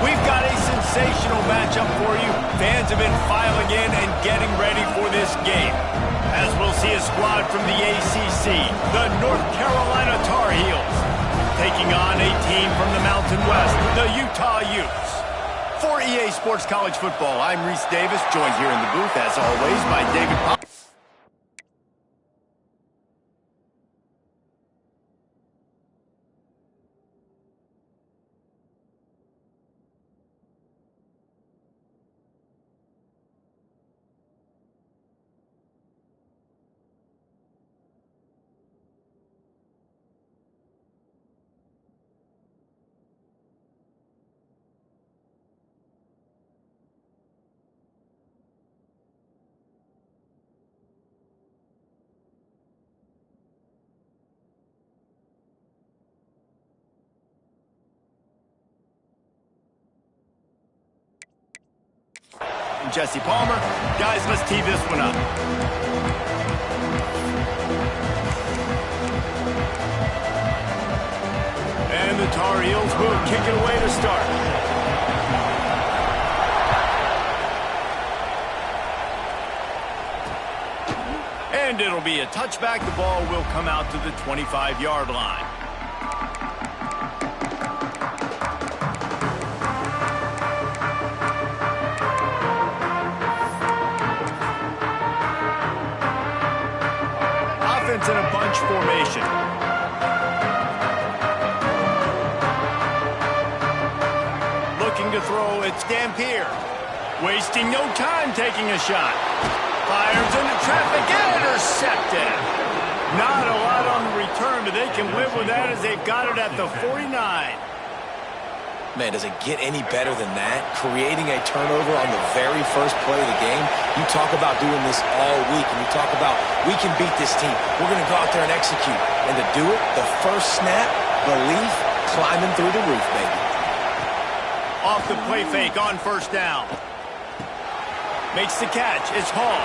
We've got a sensational matchup for you. Fans have been filing in and getting ready for this game. As we'll see a squad from the ACC, the North Carolina Tar Heels, taking on a team from the Mountain West, the Utah Utes. For EA Sports College Football, I'm Reese Davis, joined here in the booth, as always, by David Pop. Jesse Palmer. Guys, let's tee this one up. And the Tar Heels will kick it away to start. And it'll be a touchback. The ball will come out to the 25-yard line. In a bunch formation. Looking to throw, it's Dampier. Wasting no time taking a shot. Fires into traffic, intercepted. Not a lot on the return, but they can live with that as they've got it at the 49. Man, does it get any better than that? Creating a turnover on the very first play of the game. You talk about doing this all week, and you talk about, we can beat this team. We're going to go out there and execute. And to do it, the first snap, belief, climbing through the roof, baby. Off the play fake on first down. Makes the catch. It's Hall.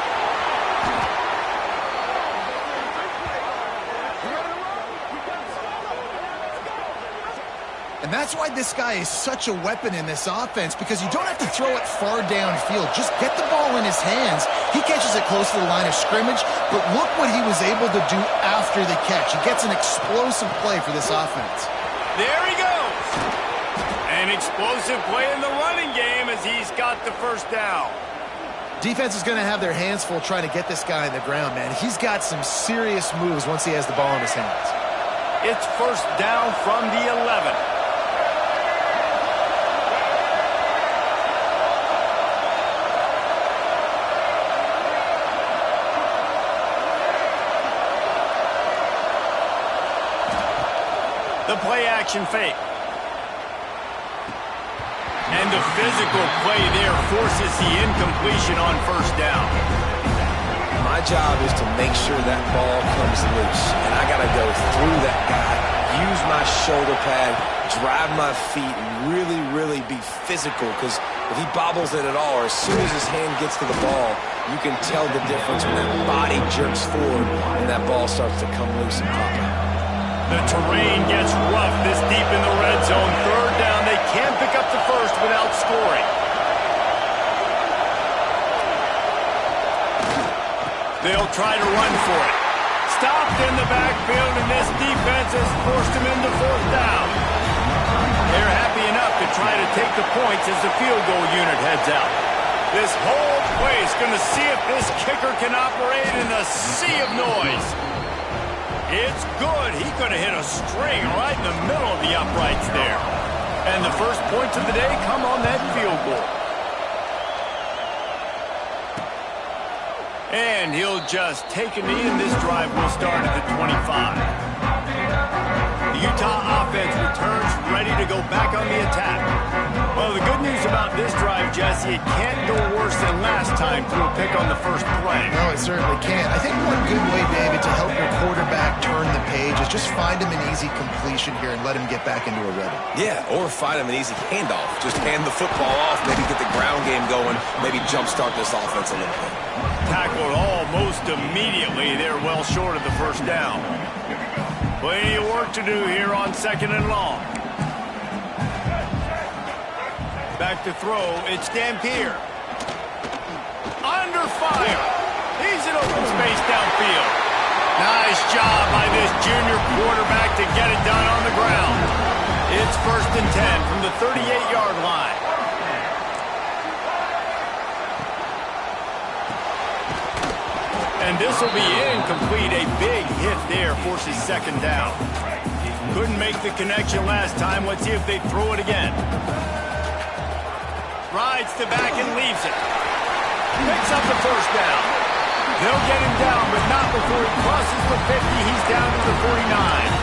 And that's why this guy is such a weapon in this offense, because you don't have to throw it far downfield. Just get the ball in his hands. He catches it close to the line of scrimmage, but look what he was able to do after the catch. He gets an explosive play for this offense. There he goes. An explosive play in the running game as he's got the first down. Defense is going to have their hands full trying to get this guy on the ground, man. He's got some serious moves once he has the ball in his hands. It's first down from the 11. The play-action fake. And the physical play there forces the incompletion on first down. My job is to make sure that ball comes loose. And I got to go through that guy, use my shoulder pad, drive my feet, and really, really be physical. Because if he bobbles it at all, or as soon as his hand gets to the ball, you can tell the difference when that body jerks forward and that ball starts to come loose and pop out. The terrain gets rough this deep in the red zone. Third down, they can't pick up the first without scoring. They'll try to run for it. Stopped in the backfield, and this defense has forced him into fourth down. They're happy enough to try to take the points as the field goal unit heads out. This whole place going to see if this kicker can operate in a sea of noise. It's good. He could have hit a string right in the middle of the uprights there. And the first points of the day come on that field goal. And he'll just take a knee, and this drive will start at the 25. The Utah offense returns ready to go back on the attack. Well, the good news about this drive, Jesse, it can't go worse than last time through a pick on the first play. No, it certainly can't. I think one good way, David, to help your quarterback turn the page is just find him an easy completion here and let him get back into a rhythm. Yeah, or find him an easy handoff. Just hand the football off, maybe get the ground game going, maybe jumpstart this offense a little bit. Tackled almost immediately. They're well short of the first down. Plenty of work to do here on second and long. Back to throw, it's Dampier. Under fire. He's in open space downfield. Nice job by this junior quarterback to get it done on the ground. It's 1st and 10 from the 38-yard line. And this will be incomplete. A big hit there forces 2nd down. Couldn't make the connection last time. Let's see if they throw it again. Rides to back and leaves it. Picks up the 1st down. They'll get him down, but not before he crosses the 50. He's down to the 49.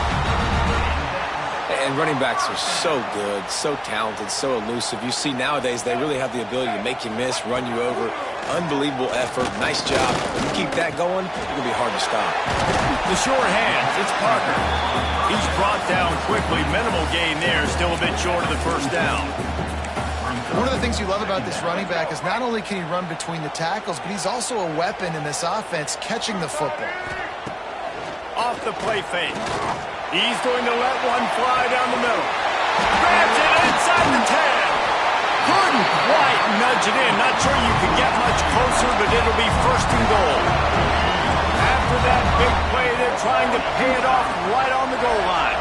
And running backs are so good, so talented, so elusive. You see nowadays they really have the ability to make you miss, run you over. Unbelievable effort. Nice job. If you keep that going, it's going to be hard to stop. The short hands, it's Parker. He's brought down quickly. Minimal gain there, still a bit short of the 1st down. One of the things you love about this running back is not only can he run between the tackles, but he's also a weapon in this offense catching the football. Off the play fake. He's going to let one fly down the middle. Grabs it inside the 10. Couldn't quite nudge it in. Not sure you can get much closer, but it'll be 1st and goal. After that big play, they're trying to pay it off right on the goal line.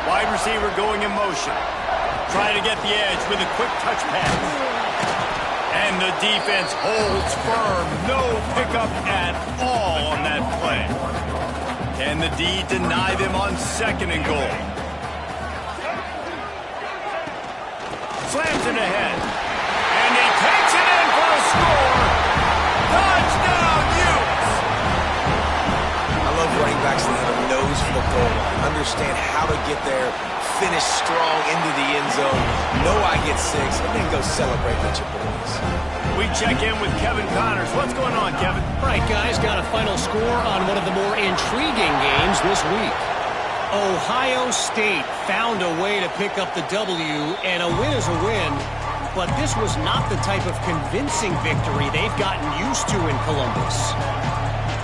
Wide receiver going in motion. Trying to get the edge with a quick touch pass. And the defense holds firm. No pickup at all on that play. Can the D deny them on 2nd and goal? Slams it ahead. And he takes it in for a score. Touchdown, Utes! I love running backs that have a nose for the goal line. Understand how to get there, finish strong into the end zone, know I get 6, and then go celebrate with your boys. We check in with Kevin Connors. What's going on, Kevin? All right, guys, got a final score on one of the more intriguing games this week. Ohio State found a way to pick up the W, and a win is a win, but this was not the type of convincing victory they've gotten used to in Columbus.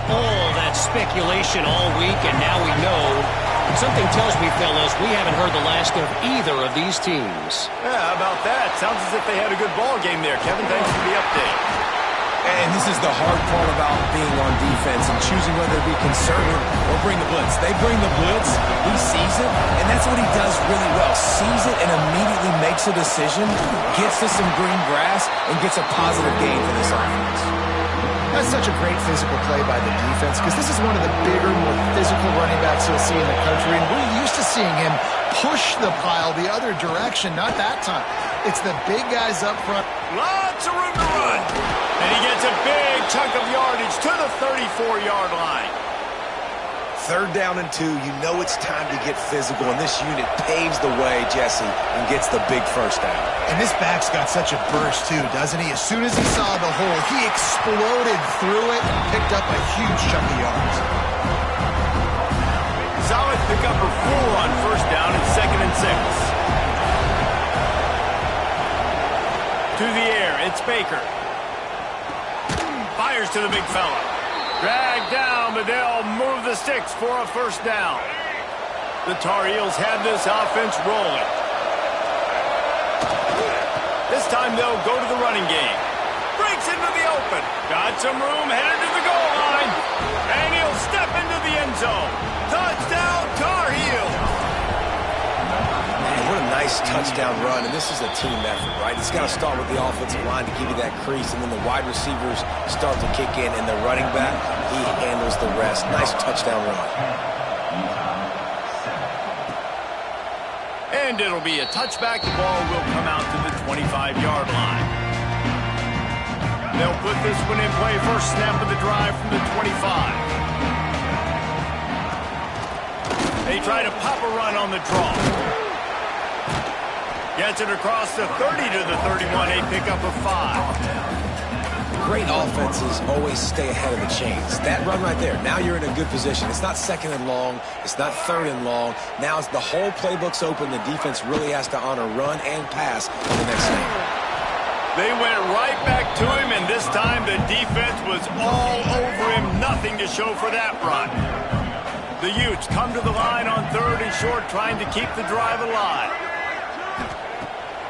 All that speculation all week, and now we know. Something tells me, fellas, we haven't heard the last of either of these teams. Yeah, how about that? Sounds as if they had a good ball game there. Kevin, thanks for the update. And this is the hard part about being on defense and choosing whether to be conservative or bring the blitz. They bring the blitz, he sees it, and that's what he does really well. Sees it and immediately makes a decision, gets to some green grass, and gets a positive gain for this offense. That's such a great physical play by the defense because this is one of the bigger, more physical running backs you'll see in the country, and we're used to seeing him push the pile the other direction. Not that time. It's the big guys up front. Lots of room to run. And he gets a big chunk of yardage to the 34-yard line. 3rd down and 2, you know it's time to get physical, and this unit paves the way, Jesse, and gets the big 1st down. And this back's got such a burst, too, doesn't he? As soon as he saw the hole, he exploded through it and picked up a huge chunk of yards. Solid pickup of 4 on 1st down and 2nd and 6. To the air, it's Baker. Fires to the big fella. Dragged down, but they'll move the sticks for a 1st down. The Tar Heels have this offense rolling. This time they'll go to the running game. Breaks into the open. Got some room, headed to the goal line. And he'll step into the end zone. Touchdown, Tar Heels! Man, what a nice touchdown run, and this is a team effort, right? It's got to start with the offensive line to give you that crease, and then the wide receivers start to kick in, and the running back, he handles the rest. Nice touchdown run. And it'll be a touchback. The ball will come out to the 25-yard line. They'll put this one in play. First snap of the drive from the 25. They try to pop a run on the draw. Gets it across the 30 to the 31. A pickup of 5. Great offenses always stay ahead of the chains. That run right there, now you're in a good position. It's not 2nd and long. It's not 3rd and long. Now it's the whole playbook's open. The defense really has to honor run and pass in the next snap. They went right back to him, and this time the defense was all over him. Nothing to show for that run. The Utes come to the line on 3rd and short, trying to keep the drive alive.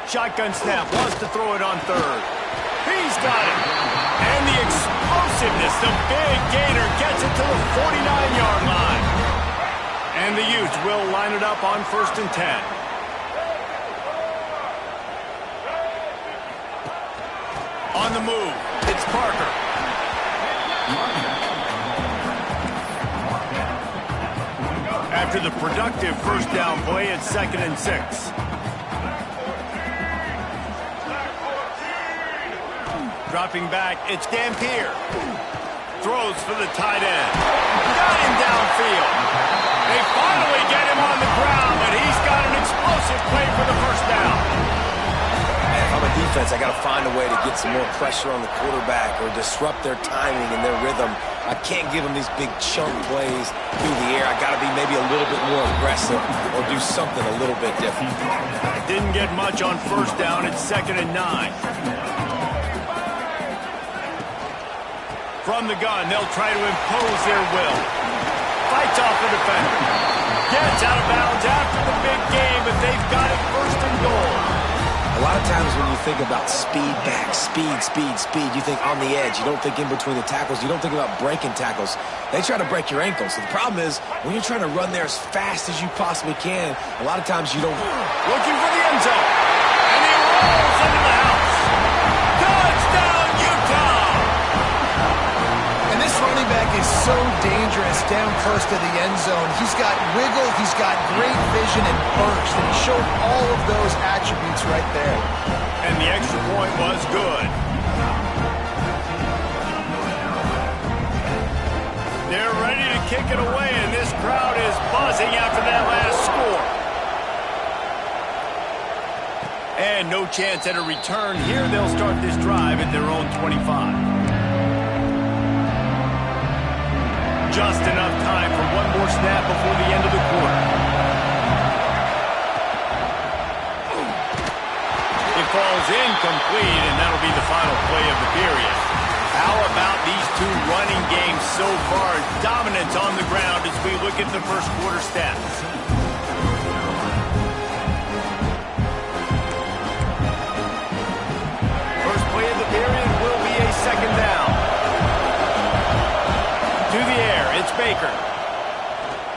Shotgun snap, wants to throw it on third. He's got it. And the explosiveness, the big gainer gets it to the 49-yard line. And the Utes will line it up on 1st and 10. On the move, it's Parker. After the productive first down play, it's 2nd and 6. Dropping back, it's Dampier. Throws for the tight end. Got him downfield. They finally get him on the ground, but he's got an explosive play for the first down. And if I'm a defense, I got to find a way to get some more pressure on the quarterback or disrupt their timing and their rhythm. I can't give them these big chunk plays through the air. I got to be maybe a little bit more aggressive or do something a little bit different. Didn't get much on first down. It's 2nd and 9. From the gun, they'll try to impose their will. Fights off the defender. Gets out of bounds after the big game, but they've got it 1st and goal. A lot of times when you think about speed back, speed, you think on the edge. You don't think in between the tackles. You don't think about breaking tackles. They try to break your ankles. So the problem is when you're trying to run there as fast as you possibly can, a lot of times you don't. Looking for the end zone. And he rolls into the house. Touchdown, Utah! And this running back is so dangerous down close to the end zone. He's got wiggle, he's got great vision and burst, and he showed all of those attributes right there. And the extra point was good. They're ready to kick it away, and this crowd is buzzing after that last score. And no chance at a return here. They'll start this drive at their own 25. Just enough time for one more snap before the end of the quarter. It falls incomplete, and that'll be the final play of the period. How about these two running games so far? Dominance on the ground as we look at the first quarter stats. First play of the period will be a 2nd down. To the air, it's Baker.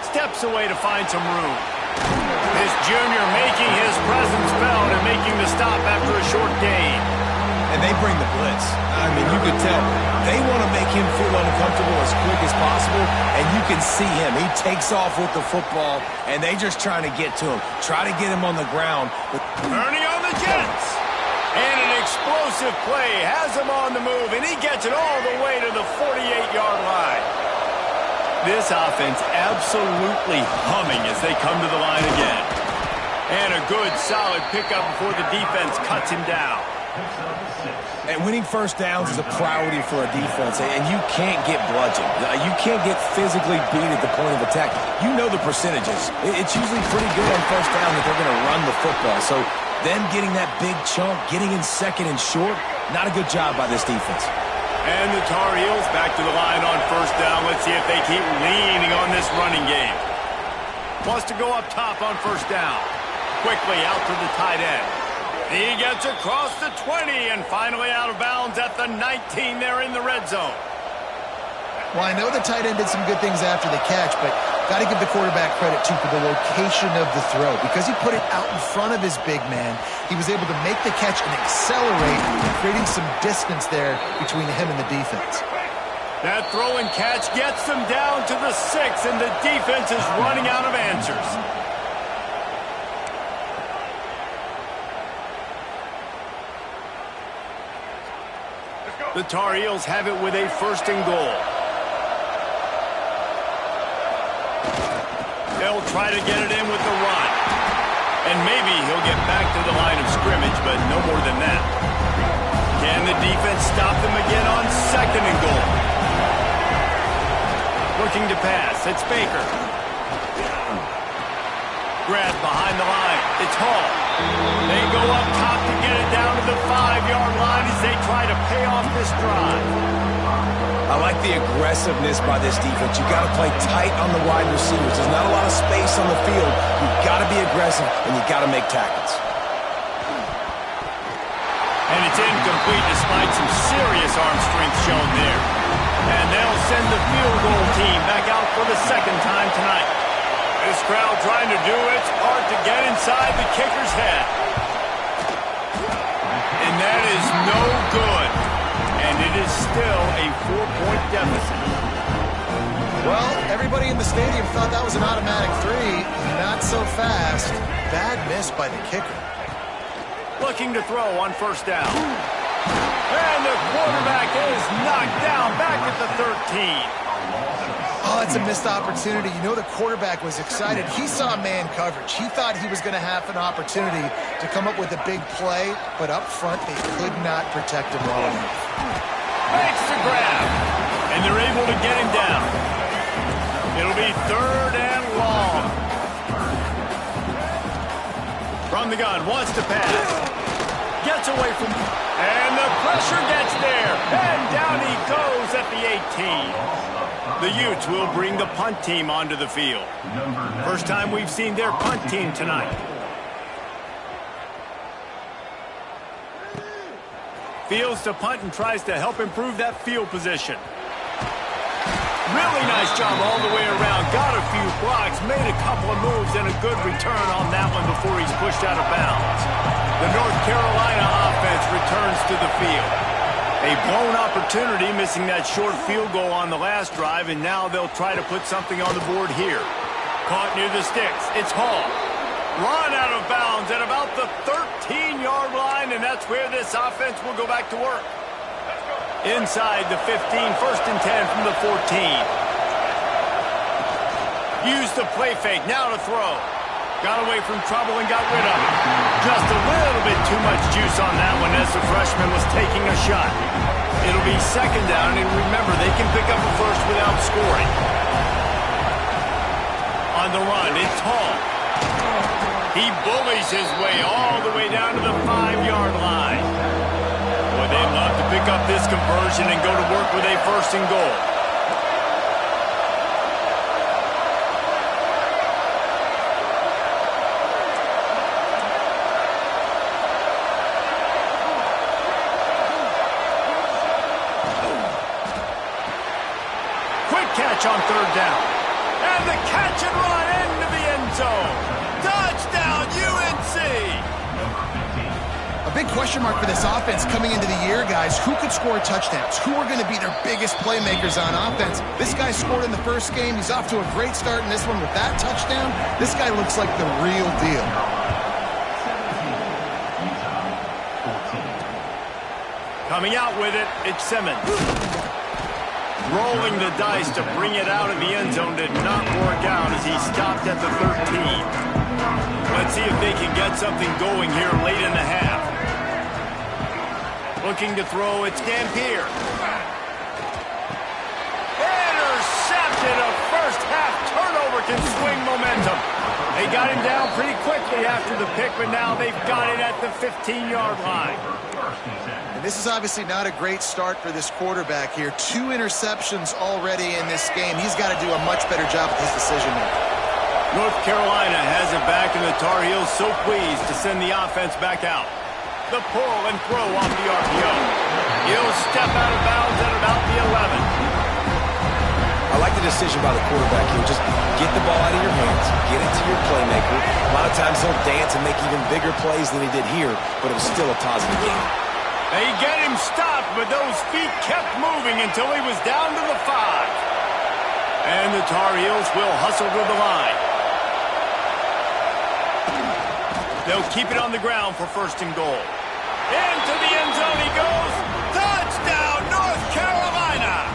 Steps away to find some room. This junior making his presence felt and making the stop after a short gain. And they bring the blitz. I mean, you could tell. They want to make him feel uncomfortable as quick as possible, and you can see him. He takes off with the football, and they just trying to get to him. Try to get him on the ground. Ernie on the Jets. And an explosive play has him on the move, and he gets it all the way to the 48-yard line. This offense absolutely humming as they come to the line again. And a good, solid pickup before the defense cuts him down. And winning first downs is a priority for a defense, and you can't get bludgeoned. You can't get physically beat at the point of attack. You know the percentages. It's usually pretty good on first down that they're going to run the football. So them getting that big chunk, getting in 2nd and short, not a good job by this defense. And the Tar Heels back to the line on first down. Let's see if they keep leaning on this running game. Wants to go up top on first down. Quickly out to the tight end. He gets across the 20 and finally out of bounds at the 19 there in the red zone. Well, I know the tight end did some good things after the catch, but got to give the quarterback credit, too, for the location of the throw. Because he put it out in front of his big man, he was able to make the catch and accelerate, creating some distance there between him and the defense. That throw and catch gets them down to the 6, and the defense is running out of answers. The Tar Heels have it with a 1st and goal. They'll try to get it in with the run. And maybe he'll get back to the line of scrimmage, but no more than that. Can the defense stop them again on 2nd and goal? Looking to pass. It's Baker. Grab behind the line. It's Hall. They go up top to get it down to the 5-yard line as they try to pay off this drive. I like the aggressiveness by this defense. You got to play tight on the wide receivers. There's not a lot of space on the field. You've got to be aggressive, and you got to make tackles. And it's incomplete despite some serious arm strength shown there. And they'll send the field goal team back out for the second time tonight. This crowd trying to do its part to get inside the kicker's head. And that is no good. And it is still a 4-point deficit. Well, everybody in the stadium thought that was an automatic 3. Not so fast. Bad miss by the kicker. Looking to throw on first down. And the quarterback is knocked down back at the 13. Oh, it's a missed opportunity. You know the quarterback was excited. He saw man coverage. He thought he was going to have an opportunity to come up with a big play, but up front they could not protect him well enough. Makes the grab, and they're able to get him down. It'll be third and long. From the gun, wants to pass. Gets away from, and the pressure gets there, and down he goes at the 18. The Utes will bring the punt team onto the field. First time we've seen their punt team tonight. Fields to punt and tries to help improve that field position. Really nice job all the way around. Got a few blocks, made a couple of moves, and a good return on that one before he's pushed out of bounds. The North Carolina offense returns to the field. A blown opportunity, missing that short field goal on the last drive, and now they'll try to put something on the board here. Caught near the sticks. It's Hall. Run out of bounds at about the 13-yard line, and that's where this offense will go back to work. Inside the 15, first and 10 from the 14. Use the play fake, now to throw. Got away from trouble and got rid of it. Just a little bit too much juice on that one as the freshman was taking a shot. It'll be second down, and remember, they can pick up a first without scoring. On the run, it's Hall. He bullies his way all the way down to the 5-yard line. Boy, they'd love to pick up this conversion and go to work with a first and goal. Catch on third down. And the catch and run into the end zone. Touchdown, UNC! A big question mark for this offense coming into the year, guys. Who could score touchdowns? Who are going to be their biggest playmakers on offense? This guy scored in the first game. He's off to a great start in this one with that touchdown. This guy looks like the real deal. Coming out with it, it's Simmons. Rolling the dice to bring it out of the end zone did not work out as he stopped at the 13. Let's see if they can get something going here late in the half. Looking to throw, it's Dampier. Intercepted. A first half turnover can swing momentum. They got him down pretty quickly after the pick, but now they've got it at the 15-yard line. And this is obviously not a great start for this quarterback here. 2 interceptions already in this game. He's got to do a much better job with his decision-making. North Carolina has it back, and the Tar Heels so pleased to send the offense back out. The pull and throw off the RPO. He'll step out of bounds at about the 11. I like the decision by the quarterback here. Just get the ball out of your hands, get it to your playmaker. A lot of times he'll dance and make even bigger plays than he did here, but it was still a positive game. They get him stopped, but those feet kept moving until he was down to the 5. And the Tar Heels will hustle to the line. They'll keep it on the ground for first and goal. Into the end zone he goes. Touchdown, North Carolina!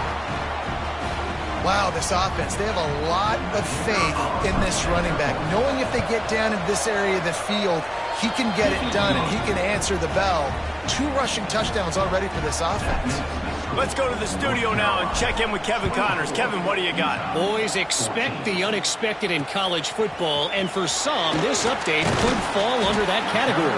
Wow, this offense, they have a lot of faith in this running back. Knowing if they get down in this area of the field, he can get it done and he can answer the bell. 2 rushing touchdowns already for this offense. Let's go to the studio now and check in with Kevin Connors. Kevin, what do you got? Boys, expect the unexpected in college football, and for some, this update could fall under that category.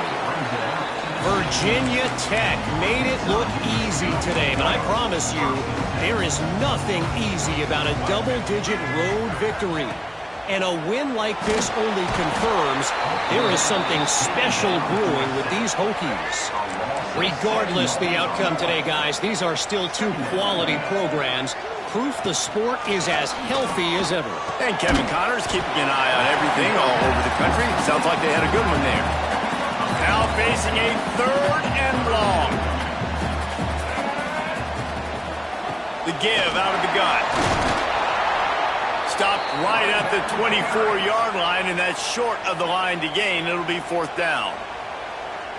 Virginia Tech made it look easy today, but I promise you, there is nothing easy about a double-digit road victory. And a win like this only confirms there is something special brewing with these Hokies. Regardless the outcome today, guys, these are still two quality programs. Proof the sport is as healthy as ever. And Kevin Connors keeping an eye on everything all over the country. Sounds like they had a good one there. Now facing a 3rd and long. The give out of the gun. Stopped right at the 24-yard line, and that's short of the line to gain. It'll be 4th down.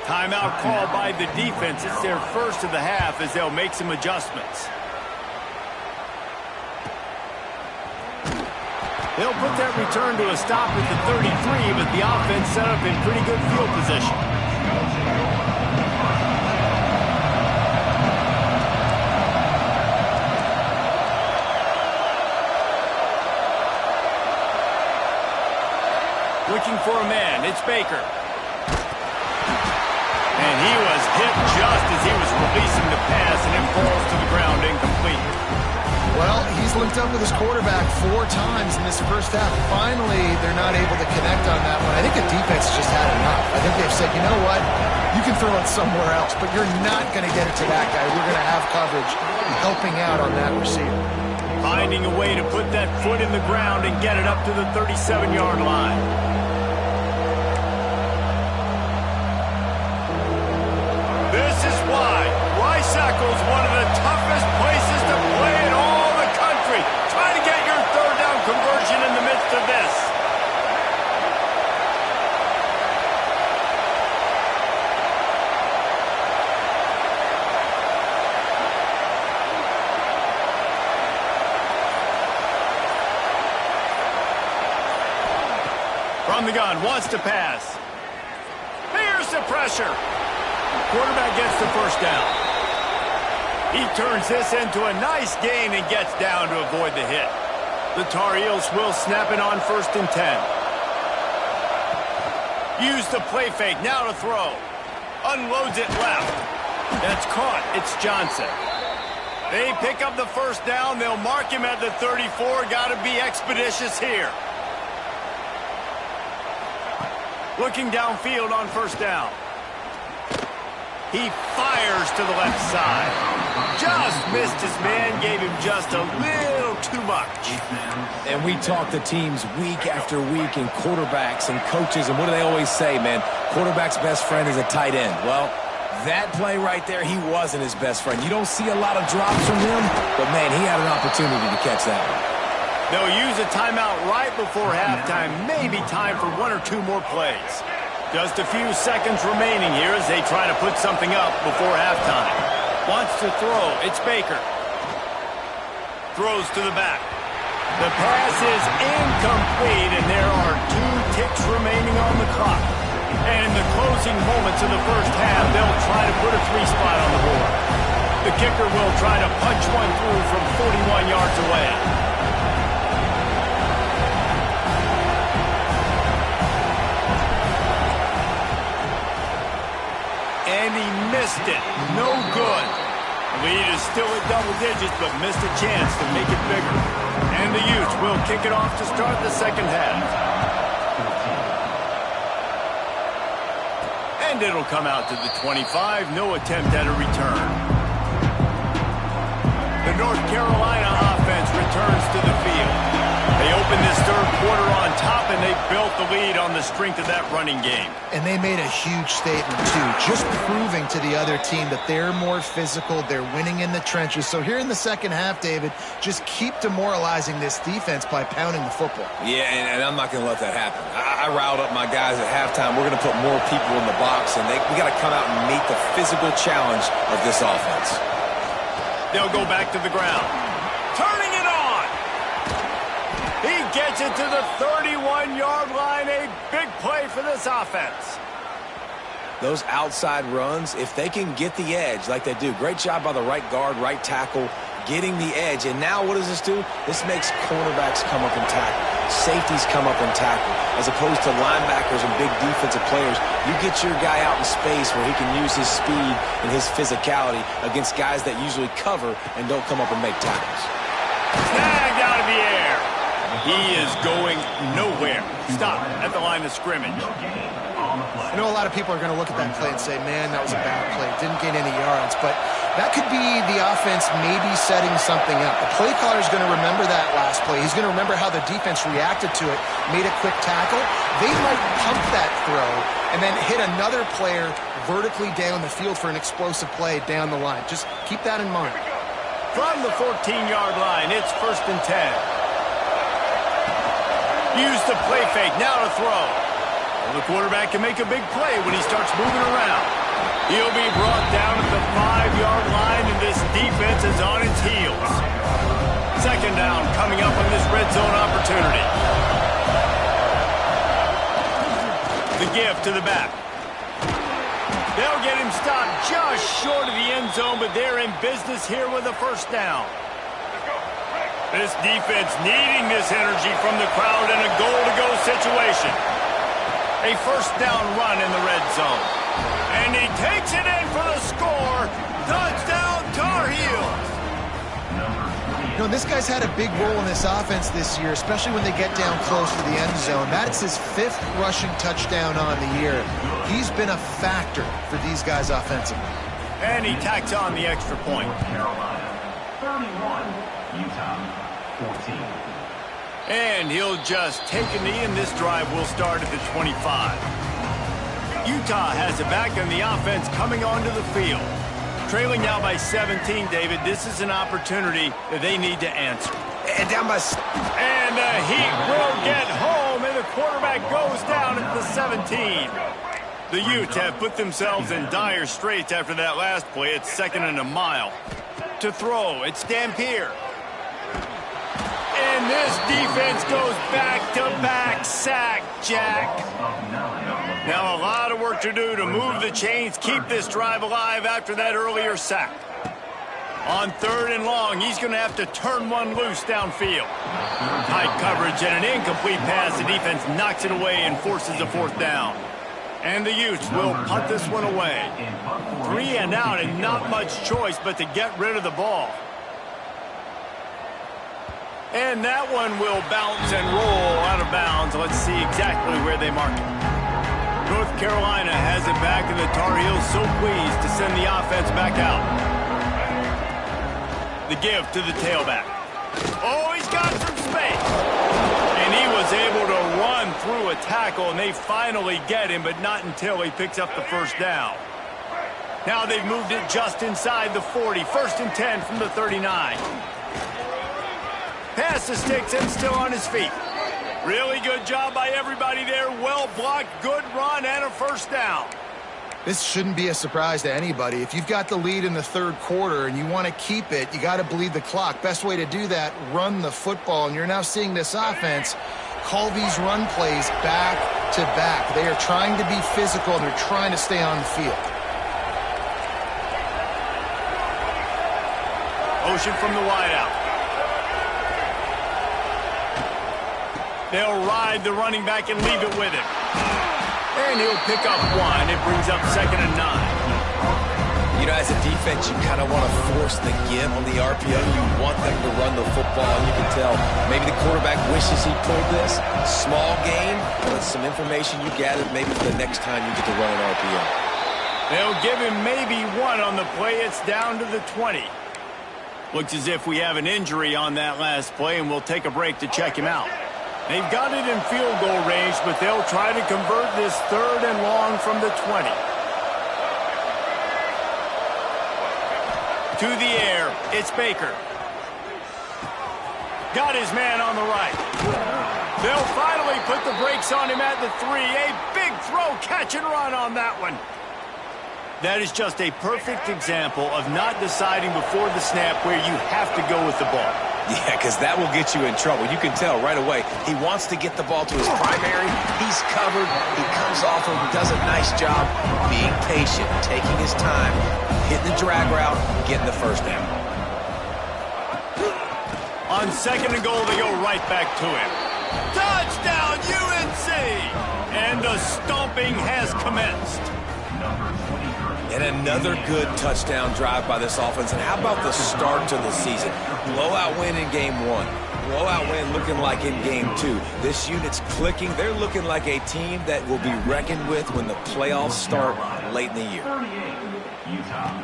Timeout called by the defense. It's their first of the half as they'll make some adjustments. They'll put that return to a stop at the 33, but the offense set up in pretty good field position. Looking for a man. It's Baker. And he was hit just as he was releasing the pass, and it falls to the ground incomplete. Well, he's linked up with his quarterback 4 times in this first half. Finally, they're not able to connect on that one. I think the defense just had enough. I think they've said, you know what? You can throw it somewhere else, but you're not going to get it to that guy. We're going to have coverage helping out on that receiver. Finding a way to put that foot in the ground and get it up to the 37-yard line. This is why Rice-Eccles, one of the toughest places to play in all the country. Try to get your 3rd down conversion in the midst of this. From the gun, wants to pass. Here's the pressure. Quarterback gets the first down. He turns this into a nice gain and gets down to avoid the hit. The Tar Heels will snap it on 1st and 10. Use the play fake, now to throw. Unloads it left. That's caught. It's Johnson. They pick up the first down. They'll mark him at the 34. Got to be expeditious here. Looking downfield on 1st down. He fires to the left side. Just missed his man, gave him just a little too much. And we talk to teams week after week and quarterbacks and coaches, and what do they always say, man? Quarterback's best friend is a tight end. Well, that play right there, he wasn't his best friend. You don't see a lot of drops from him, but, man, he had an opportunity to catch that one. They'll use a timeout right before halftime. Maybe time for 1 or 2 more plays. Just a few seconds remaining here as they try to put something up before halftime. Wants to throw. It's Baker. Throws to the back. The pass is incomplete, and there are 2 ticks remaining on the clock. And in the closing moments of the first half, they'll try to put a 3-spot on the board. The kicker will try to punch one through from 41 yards away. And he missed it. No good. Lead is still at double digits, but missed a chance to make it bigger. And the Utes will kick it off to start the second half. And it'll come out to the 25. No attempt at a return. The North Carolina offense returns to the field. They open this 3rd quarter on top, and they built the lead on the strength of that running game. And they made a huge statement, too, just proving to the other team that they're more physical, they're winning in the trenches. So here in the second half, David, just keep demoralizing this defense by pounding the football. Yeah, and I'm not going to let that happen. I riled up my guys at halftime. We're going to put more people in the box, and we got to come out and meet the physical challenge of this offense. They'll go back to the ground. Turning it on. He gets it to the 31-yard line. A big play for this offense. Those outside runs, if they can get the edge like they do, great job by the right guard, right tackle, getting the edge. And now what does this do? This makes cornerbacks come up and tackle. Safeties come up and tackle. As opposed to linebackers and big defensive players, you get your guy out in space where he can use his speed and his physicality against guys that usually cover and don't come up and make tackles. Snagged out of the air. He is going nowhere. Stop at the line of scrimmage. I know a lot of people are going to look at that play and say, man, that was a bad play. Didn't gain any yards. But that could be the offense maybe setting something up. The play caller is going to remember that last play. He's going to remember how the defense reacted to it, made a quick tackle. They might pump that throw and then hit another player vertically down the field for an explosive play down the line. Just keep that in mind. From the 14-yard line, it's 1st and 10. Use the play fake, now to throw. Well, the quarterback can make a big play when he starts moving around. He'll be brought down at the 5-yard line, and this defense is on its heels. 2nd down coming up on this red zone opportunity. The give to the back. They'll get him stopped just short of the end zone, but they're in business here with a 1st down. This defense needing this energy from the crowd in a goal-to-go situation. A 1st down run in the red zone. And he takes it in for the score. Touchdown, Tar Heels. You know, this guy's had a big role in this offense this year, especially when they get down close to the end zone. That's his 5th rushing touchdown on the year. He's been a factor for these guys offensively. And he tacks on the extra point. Carolina, 31, Utah, 14. And he'll just take a knee, and this drive will start at the 25. Utah has it back, and the offense coming onto the field. Trailing now by 17, David. This is an opportunity that they need to answer. And down by... And the Heat will get home, and the quarterback goes down at the 17. The Utes have put themselves in dire straits after that last play. It's 2nd and a mile. To throw, it's Dampier. And this defense goes back-to-back sack, Jack. Now a lot of work to do to move the chains, keep this drive alive after that earlier sack. On 3rd and long, he's going to have to turn one loose downfield. Tight coverage and an incomplete pass. The defense knocks it away and forces a 4th down. And the Utes will punt this one away. 3 and out, and not much choice but to get rid of the ball. And that one will bounce and roll out of bounds. Let's see exactly where they mark it. North Carolina has it back, and the Tar Heels so pleased to send the offense back out. The give to the tailback. Oh, he's got some space. And he was able to run through a tackle, and they finally get him, but not until he picks up the 1st down. Now they've moved it just inside the 40. 1st and 10 from the 39. Pass the sticks and still on his feet. Really good job by everybody there. Well blocked, good run, and a 1st down. This shouldn't be a surprise to anybody. If you've got the lead in the 3rd quarter and you want to keep it, you got to bleed the clock. Best way to do that, run the football. And you're now seeing this offense call these run plays back to back. They are trying to be physical, and they're trying to stay on the field. Motion from the wideout. They'll ride the running back and leave it with him. And he'll pick up 1. It brings up 2nd and 9. You know, as a defense, you kind of want to force the give on the RPO. You want them to run the football, and you can tell maybe the quarterback wishes he pulled this. Small gain, but some information you gathered maybe for the next time you get to run an RPO. They'll give him maybe 1 on the play. It's down to the 20. Looks as if we have an injury on that last play, and we'll take a break to check him out. They've got it in field goal range, but they'll try to convert this 3rd and long from the 20. To the air, it's Baker. Got his man on the right. They'll finally put the brakes on him at the 3. A big throw, catch and run on that one. That is just a perfect example of not deciding before the snap where you have to go with the ball. Yeah, because that will get you in trouble. You can tell right away he wants to get the ball to his primary. He's covered. He comes off and does a nice job being patient, taking his time, hitting the drag route, getting the 1st down. On 2nd and goal, they go right back to him. Touchdown, UNC! And the stomping has commenced. And another good touchdown drive by this offense. And how about the start to the season? Blowout win in game 1. blowout win looking like in game 2. This unit's clicking. They're looking like a team that will be reckoned with when the playoffs start late in the year. 38, Utah,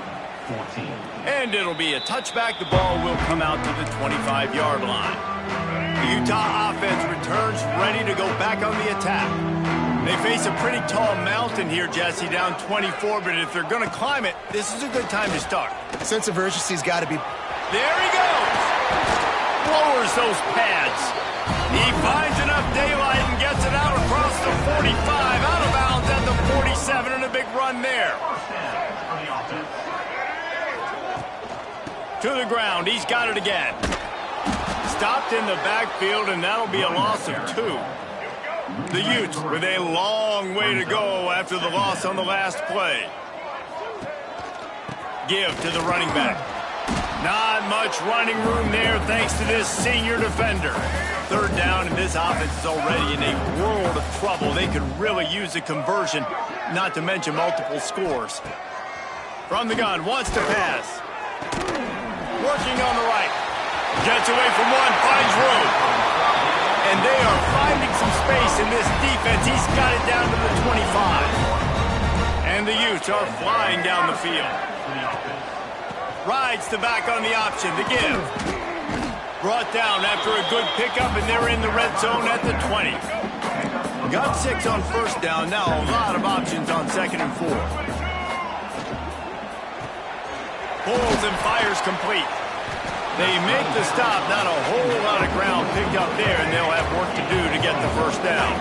14. And it'll be a touchback. The ball will come out to the 25-yard line. The Utah offense returns ready to go back on the attack. They face a pretty tall mountain here, Jesse, down 24, but if they're going to climb it, this is a good time to start. Sense of urgency's got to be... There he goes! Lowers those pads. He finds enough daylight and gets it out across the 45, out of bounds at the 47, and a big run there. To the ground, he's got it again. Stopped in the backfield, and that'll be a loss of 2. The Utes with a long way to go after the loss on the last play. Give to the running back. Not much running room there thanks to this senior defender. 3rd down, and this offense is already in a world of trouble. They could really use a conversion, not to mention multiple scores. From the gun, wants to pass. Working on the right. Gets away from one, finds room. And they are finding some space in this defense. He's got it down to the 25. And the Utes are flying down the field. Rides the back on the option, the give. Brought down after a good pickup, and they're in the red zone at the 20. Got 6 on 1st down, now a lot of options on 2nd and 4. Pulls and fires complete. They make the stop, not a whole lot of ground picked up there, and they'll have work to do to get the 1st down.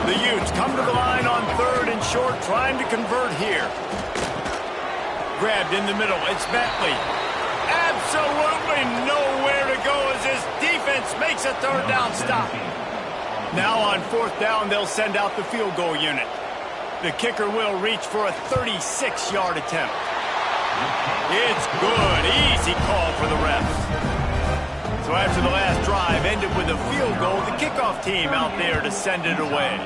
The Utes come to the line on 3rd and short, trying to convert here. Grabbed in the middle, it's Bentley. Absolutely nowhere to go as this defense makes a 3rd down stop. Now on 4th down, they'll send out the field goal unit. The kicker will reach for a 36-yard attempt. It's good. Easy call for the refs. So after the last drive ended with a field goal, the kickoff team out there to send it away.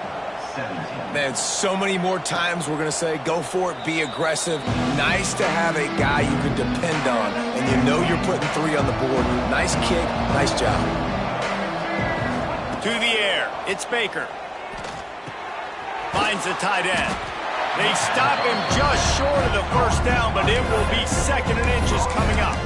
Man, so many more times we're going to say, go for it, be aggressive. Nice to have a guy you can depend on, and you know you're putting 3 on the board. Nice kick, nice job. To the air, it's Baker. Finds the tight end. They stop him just short of the 1st down, but it will be 2nd and inches coming up.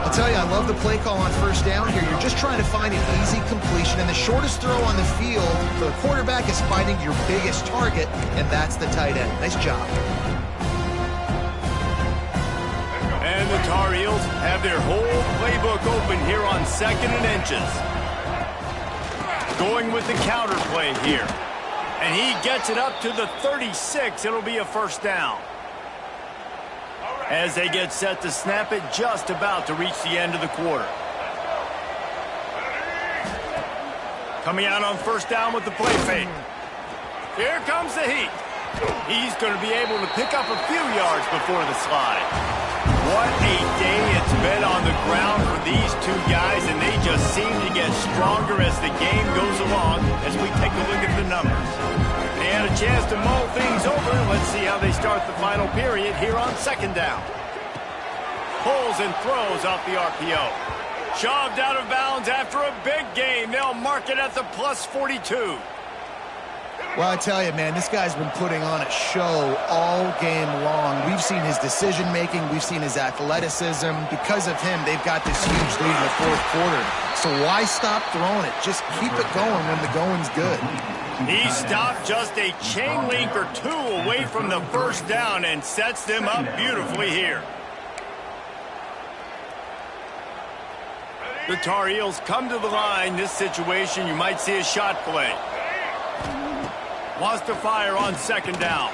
I'll tell you, I love the play call on 1st down here. You're just trying to find an easy completion, and the shortest throw on the field for the quarterback is finding your biggest target, and that's the tight end. Nice job. And the Tar Heels have their whole playbook open here on 2nd and inches. Going with the counter play here. And he gets it up to the 36. It'll be a 1st down. As they get set to snap it, just about to reach the end of the quarter. Coming out on 1st down with the play fake. Here comes the heat. He's going to be able to pick up a few yards before the slide. What a day it's been on the ground for these 2 guys, and they just seem to get stronger as the game goes along as we take a look at the numbers. They had a chance to mull things over. Let's see how they start the final period here on 2nd down. Pulls and throws off the RPO. Shoved out of bounds after a big gain. They'll mark it at the plus 42. Well, I tell you, man, this guy's been putting on a show all game long. We've seen his decision-making. We've seen his athleticism. Because of him, they've got this huge lead in the 4th quarter. So why stop throwing it? Just keep it going when the going's good. He stopped just a chain link or 2 away from the 1st down and sets them up beautifully here. The Tar Heels come to the line. This situation, you might see a shot play. Wants to fire on 2nd down.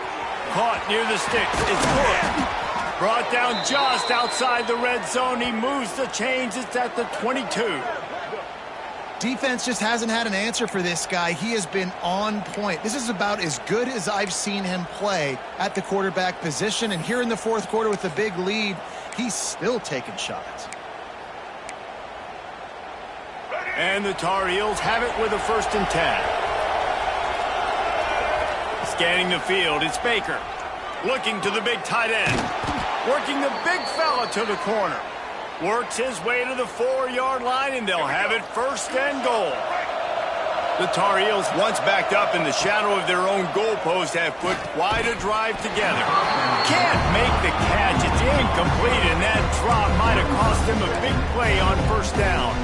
Caught near the sticks. It's good. Brought down just outside the red zone. He moves the chains. It's at the 22. Defense just hasn't had an answer for this guy. He has been on point. This is about as good as I've seen him play at the quarterback position. And here in the 4th quarter with the big lead, he's still taking shots. And the Tar Heels have it with a 1st and 10. Scanning the field, it's Baker. Looking to the big tight end. Working the big fella to the corner. Works his way to the 4-yard line, and they'll have it first and goal. The Tar Heels, once backed up in the shadow of their own goalpost, have put quite a drive together. Can't make the catch. It's incomplete, and that drop might have cost him a big play on first down.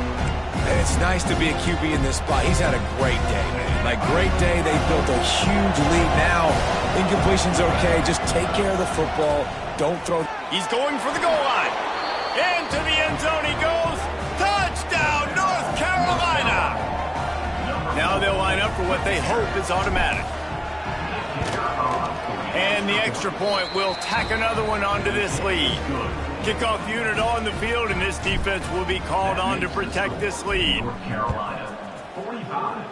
And it's nice to be a QB in this spot. He's had a great day, man. Like, great day. They built a huge lead. Now, incompletion's okay. Just take care of the football. Don't throw. He's going for the goal line. Into the end zone he goes. Touchdown, North Carolina! Now they'll line up for what they hope is automatic. And the extra point will tack another one onto this lead. Kickoff unit on the field, and this defense will be called on to protect this lead. North Carolina 45,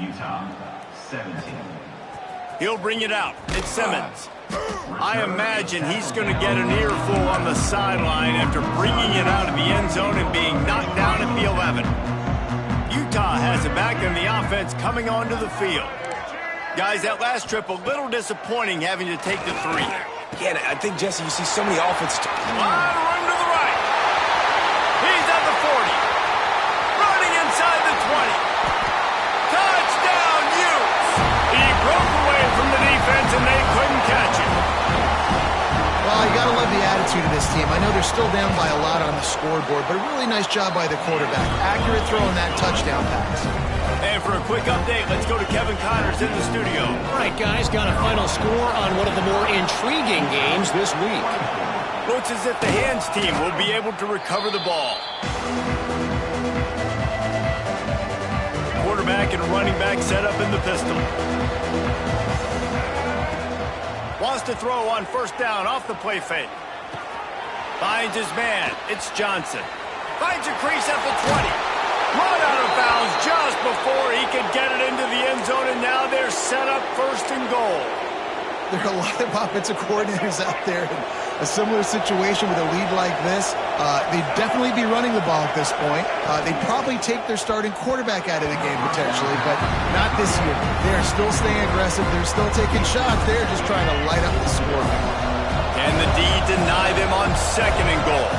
Utah 17. He'll bring it out. It's Simmons. I imagine he's going to get an earful on the sideline after bringing it out of the end zone and being knocked down at the 11. Utah has it back, and the offense coming onto the field. Guys, that last trip, a little disappointing having to take the 3. Yeah, I think, Jesse, you see so many offenses. A lot of room to the right. He's at the 40. Running inside the 20. Touchdown, Utes! He broke away from the defense, and they couldn't catch him. Well, you got to love the attitude of this team. I know they're still down by a lot on the scoreboard, but a really nice job by the quarterback. Accurate throw in that touchdown pass. And for a quick update, let's go to Kevin Connors in the studio. All right, guys, got a final score on one of the more intriguing games this week. Looks as if the hands team will be able to recover the ball. Quarterback and running back set up in the pistol. Wants to throw on first down off the play fake. Finds his man. It's Johnson. Finds a crease at the 20. Run out of bounds just before he could get it into the end zone, and now they're set up first and goal. There are a lot of offensive coordinators out there in a similar situation with a lead like this. They'd definitely be running the ball at this point. They'd probably take their starting quarterback out of the game potentially, but not this year. They're still staying aggressive. They're still taking shots. They're just trying to light up the score. And the D deny them on second and goal.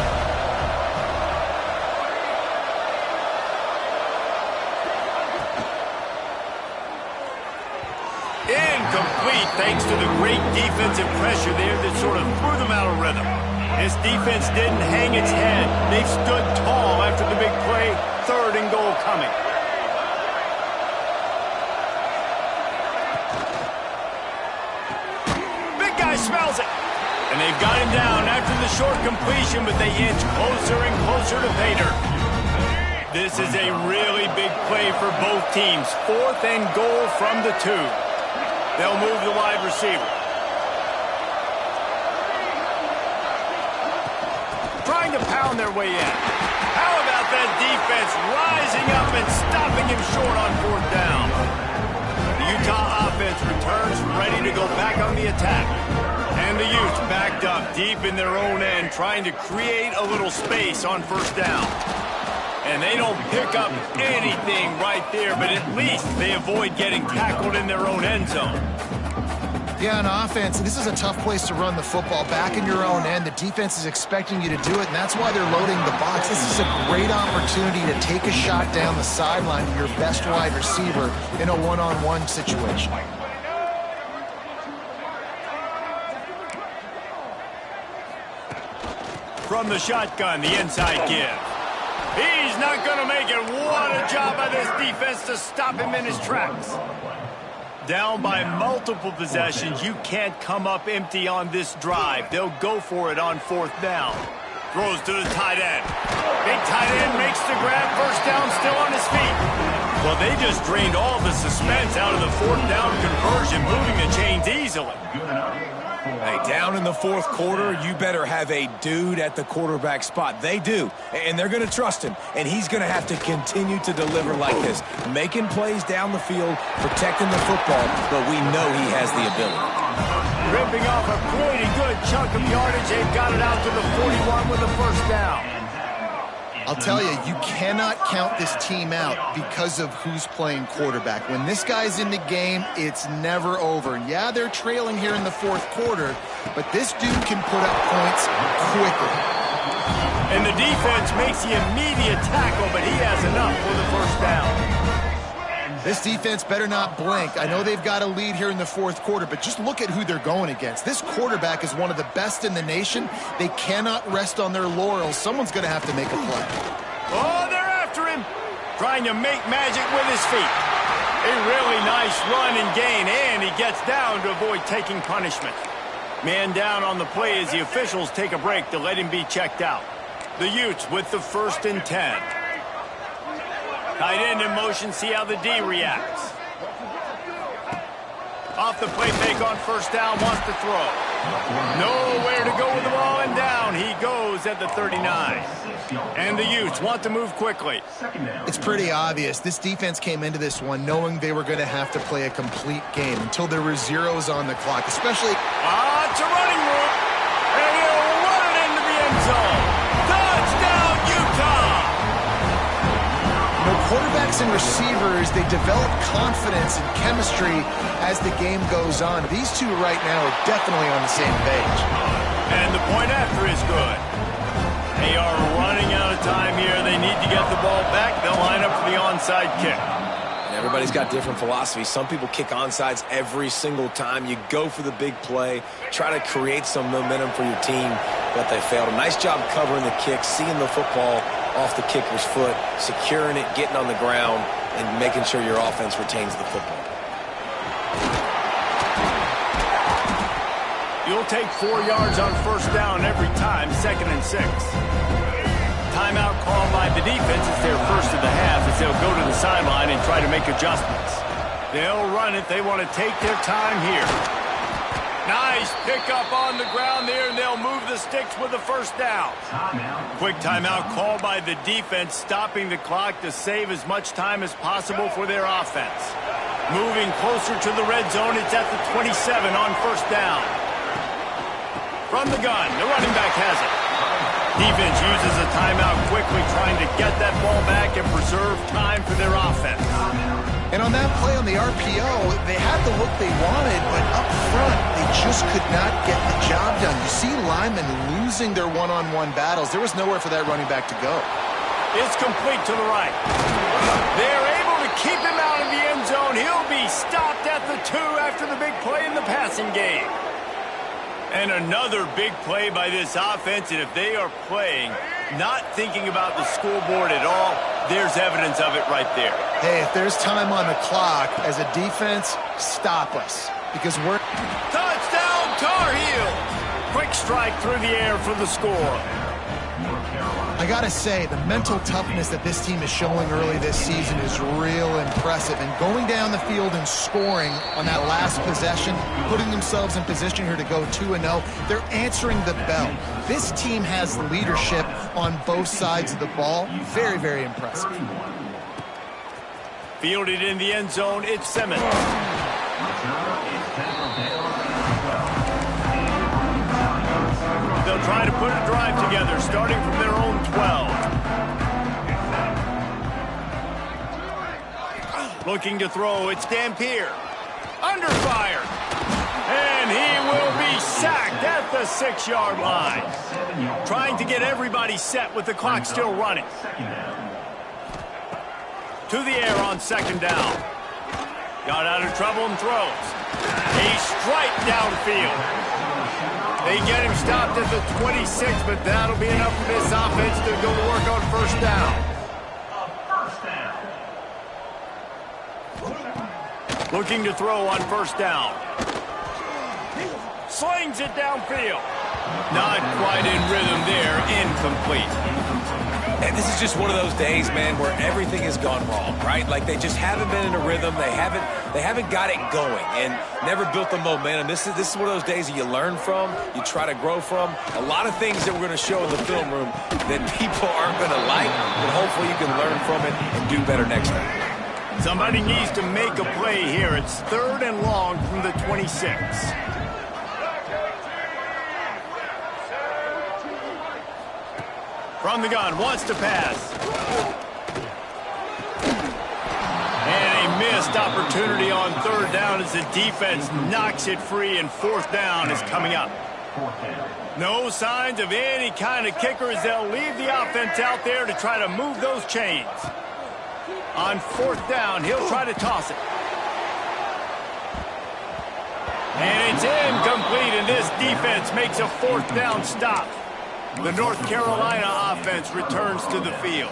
Incomplete thanks to the great defensive pressure there that sort of threw them out of rhythm. This defense didn't hang its head. They stood tall after the big play. Third and goal coming. Big guy smells it. And they've got him down after the short completion, but they inch closer and closer to pay dirt. This is a really big play for both teams. Fourth and goal from the 2. They'll move the wide receiver. Trying to pound their way in. How about that defense rising up and stopping him short on fourth down? The Utah offense returns ready to go back on the attack. And the Utes backed up deep in their own end, trying to create a little space on first down. And they don't pick up anything right there, but at least they avoid getting tackled in their own end zone. Yeah, on offense, this is a tough place to run the football. Back in your own end, the defense is expecting you to do it, and that's why they're loading the box. This is a great opportunity to take a shot down the sideline to your best wide receiver in a one-on-one situation. From the shotgun, the inside give. He's not going to make it. What a job by this defense to stop him in his tracks. Down by multiple possessions, you can't come up empty on this drive. They'll go for it on fourth down. Throws to the tight end. Big tight end makes the grab. First down, still on his feet. Well, they just drained all the suspense out of the fourth down conversion, moving the chains easily. Hey, down in the fourth quarter, you better have a dude at the quarterback spot. They do, and they're going to trust him, and he's going to have to continue to deliver like this, making plays down the field, protecting the football, but we know he has the ability. Ripping off a pretty good chunk of yardage. They've got it out to the 41 with a first down. I'll tell you, you cannot count this team out because of who's playing quarterback. When this guy's in the game, it's never over. Yeah, they're trailing here in the fourth quarter, but this dude can put up points quickly. And the defense makes the immediate tackle, but he has enough for the first down. This defense better not blink. I know they've got a lead here in the fourth quarter, but just look at who they're going against. This quarterback is one of the best in the nation. They cannot rest on their laurels. Someone's going to have to make a play. Oh, they're after him. Trying to make magic with his feet. A really nice run and gain, and he gets down to avoid taking punishment. Man down on the play as the officials take a break to let him be checked out. The Utes with the 1st and 10. Tight end in motion, see how the D reacts. Off the play fake on first down, wants to throw. Nowhere to go with the ball, and down he goes at the 39. And the Utes want to move quickly. It's pretty obvious. This defense came into this one knowing they were going to have to play a complete game until there were zeros on the clock, especially... It's a running route, and he'll run it into the end zone. Touchdown, Utah! You know, quarterbacks and receivers, they develop confidence and chemistry as the game goes on. These two right now are definitely on the same page. And the point after is good. They are running out of time here. They need to get the ball back. They'll line up for the onside kick. And everybody's got different philosophies. Some people kick onside every single time. You go for the big play, try to create some momentum for your team, but they failed. A nice job covering the kick, seeing the football off the kicker's foot, securing it, getting on the ground, and making sure your offense retains the football. You'll take 4 yards on first down every time, 2nd and 6. Timeout called by the defense is their first of the half as they'll go to the sideline and try to make adjustments. They'll run it. They want to take their time here. Nice pickup on the ground there, and they'll move the sticks with the first down. Quick timeout called by the defense, stopping the clock to save as much time as possible for their offense. Moving closer to the red zone, it's at the 27 on first down. From the gun, the running back has it. Defense uses a timeout quickly, trying to get that ball back and preserve time for their offense. And on that play on the RPO, they had the look they wanted, but up front, they just could not get the job done. You see linemen losing their one-on-one battles. There was nowhere for that running back to go. It's complete to the right. They're able to keep him out of the end zone. He'll be stopped at the 2 after the big play in the passing game. And another big play by this offense, and if they are playing, not thinking about the scoreboard at all, there's evidence of it right there. Hey, if there's time on the clock, as a defense, stop us. Because we're... Touchdown, Tar Heels! Quick strike through the air for the score. I gotta say, the mental toughness that this team is showing early this season is real impressive. And going down the field and scoring on that last possession, putting themselves in position here to go 2-0, they're answering the bell. This team has leadership on both sides of the ball. Very, very impressive. Fielded in the end zone, it's Simmons. They'll try to put a drive together, starting from their own 12. Looking to throw, it's Dampier. Under fire. And he will be sacked at the 6-yard line. Trying to get everybody set with the clock still running. To the air on 2nd down. Got out of trouble and throws. A strike downfield. They get him stopped at the 26, but that'll be enough for this offense to go to work on first down. Looking to throw on first down. Slings it downfield. Not quite in rhythm there. Incomplete. And this is just one of those days, man, where everything has gone wrong, right? Like they just haven't been in a rhythm. They haven't got it going and never built the momentum. This is one of those days that you learn from, you try to grow from. A lot of things that we're going to show in the film room that people aren't going to like, but hopefully you can learn from it and do better next time. Somebody needs to make a play here. It's 3rd and long from the 26. From the gun, wants to pass. And a missed opportunity on 3rd down as the defense knocks it free, and 4th down is coming up. 4th down. No signs of any kind of kickers. They'll leave the offense out there to try to move those chains. On 4th down, he'll try to toss it. And it's incomplete, and this defense makes a 4th down stop. The North Carolina offense returns to the field.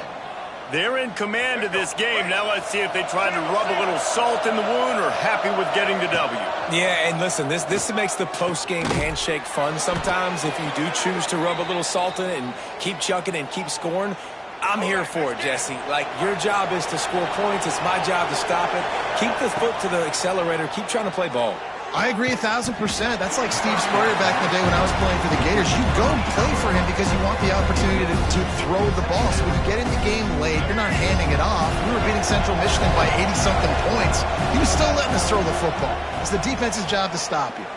They're in command of this game. Now let's see if they try to rub a little salt in the wound or happy with getting the W. Yeah, and listen, this makes the post-game handshake fun sometimes if you do choose to rub a little salt in it and keep chucking and keep scoring. I'm here for it, Jesse. Like, your job is to score points. It's my job to stop it. Keep the foot to the accelerator. Keep trying to play ball. I agree 1,000%. That's like Steve Spurrier back in the day when I was playing for the Gators. You go and play for him because you want the opportunity to throw the ball. So when you get in the game late, you're not handing it off. We were beating Central Michigan by 80-something points. He was still letting us throw the football. It's the defense's job to stop you.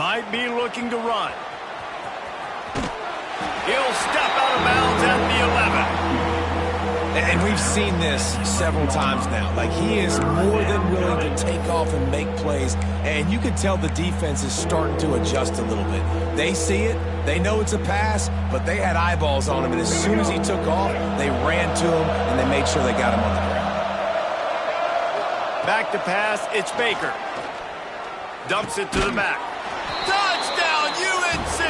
Might be looking to run. He'll step out of bounds at the 11. And we've seen this several times now. Like, he is more than willing to take off and make plays. And you can tell the defense is starting to adjust a little bit. They see it. They know it's a pass, but they had eyeballs on him. And as soon as he took off, they ran to him, and they made sure they got him on the ground. Back to pass. It's Baker. Dumps it to the back. Touchdown, UNC!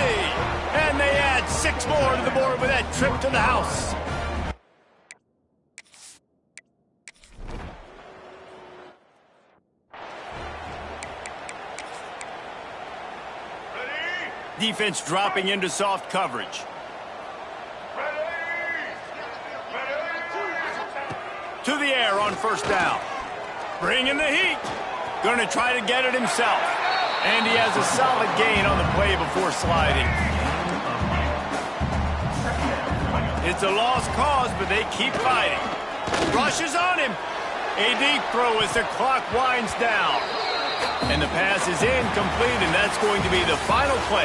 And they add 6 more to the board with that trip to the house. Defense dropping into soft coverage. To the air on 1st down. Bringing the heat. Going to try to get it himself. And he has a solid gain on the play before sliding. It's a lost cause, but they keep fighting. Rushes on him. A deep throw as the clock winds down. And the pass is incomplete, and that's going to be the final play.